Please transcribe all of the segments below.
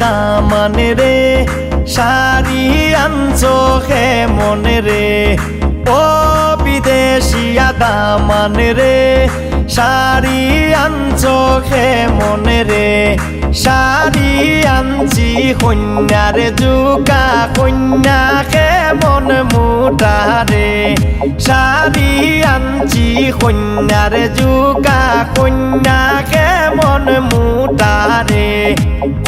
দামান রে শাড়ি আনছো কেমন রে ও বিদেশিয়া দামান রে শাড়ি আনছো কেমন রে শাড়ি আনছি কন্যার জুকা কন্যা কেমন মোটা রে শাড়ি আনছি কন্যার জুকা কন্যা কেমন মোটা রে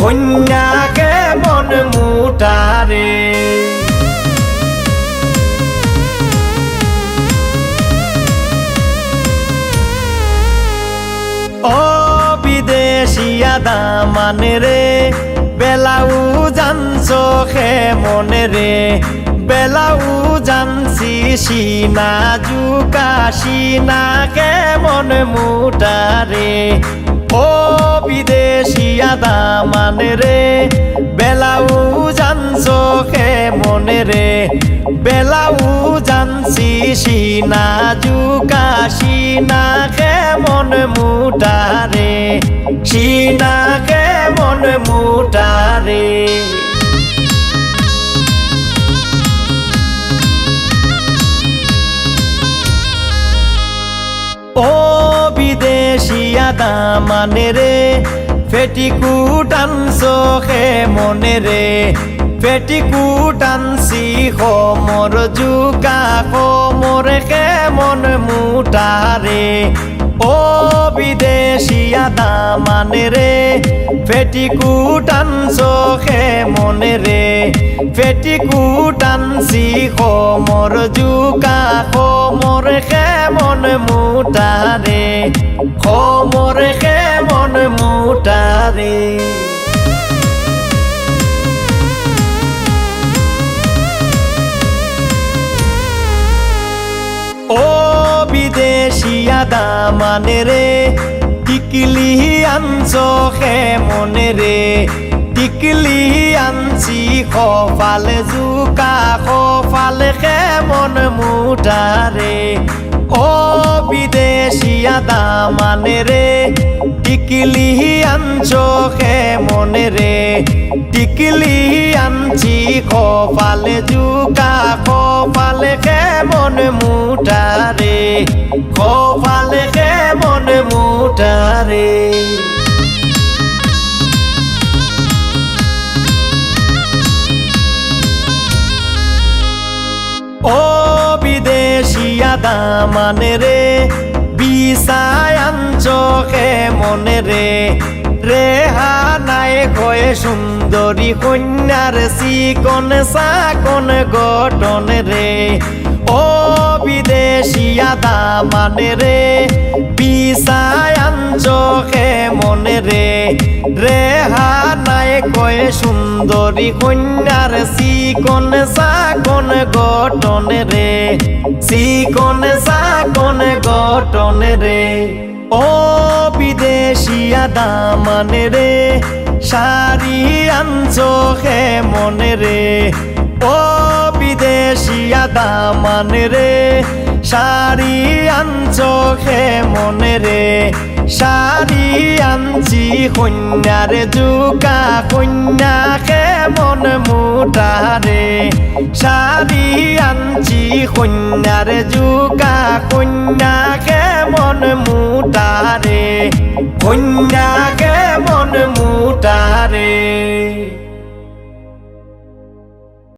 কন্যা কেমন মোটা রে ও বিদেশিয়া দামান রে বেলাউ জানছো কেমন রে বেলাউ জানছি সিনা জুকা সিনা কেমন মোটা রে ও বিদেশিয়া দামান রে বেলাউ জানছো কেমন রে বেলাউ জানছি সিনা জুকা সিনা কেমন মোটা রে সিনা কেমন মোটা রে ও বিদেশিয়া দামান রে পেটিকুট আনছো কেমন রে পেটিকুট আনছি কোমর জুকা কোমর কেমন মোটা রে ও বিদেশিয়া দামান রে পেটিকুট আনছো কেমন রে পেটিকুট আনছি কোমর জুকা কোমর কেমন মোটা রে কোমর কেমন মোটা রে ও বিদেশিয়া দামান রে টিকলি আনছো কেমন রে টিকলি আনছি কপাল জুকা কপাল কেমন মোটা রে ও বিদেশিয়া দামান রে টিকলি আনছো কেমন রে টিকলি আনছি কপাল জুকা কপাল কেমন মোটা রে কপাল কেমন মোটা রে ও বিদেশিয়া দামান রে বিছায় আনছো কেমন রে রেহানায় কয়ে সুন্দরী কন্যার চিকন চাকন গঠন রে ও বিদেশিয়া দামান রে বিছায় আনছো কেমন রে রেহানায় কয়ে সুন্দরী কন্যার চিকন চাকন গঠন রে চিকন চাকন গঠন রে ও বিদেশিয়া দামান রে শাড়ি আনছো কেমন রে ও বিদেশিয়া দামান রে শাড়ি আনছো কেমন রে শাড়ি আনছি কন্যার জুকা কন্যা কেমন মোটা রে শাড়ি আনছি কন্যার জুকা কন্যা কেমন মোটা রে কন্যা কেমন মোটা রে।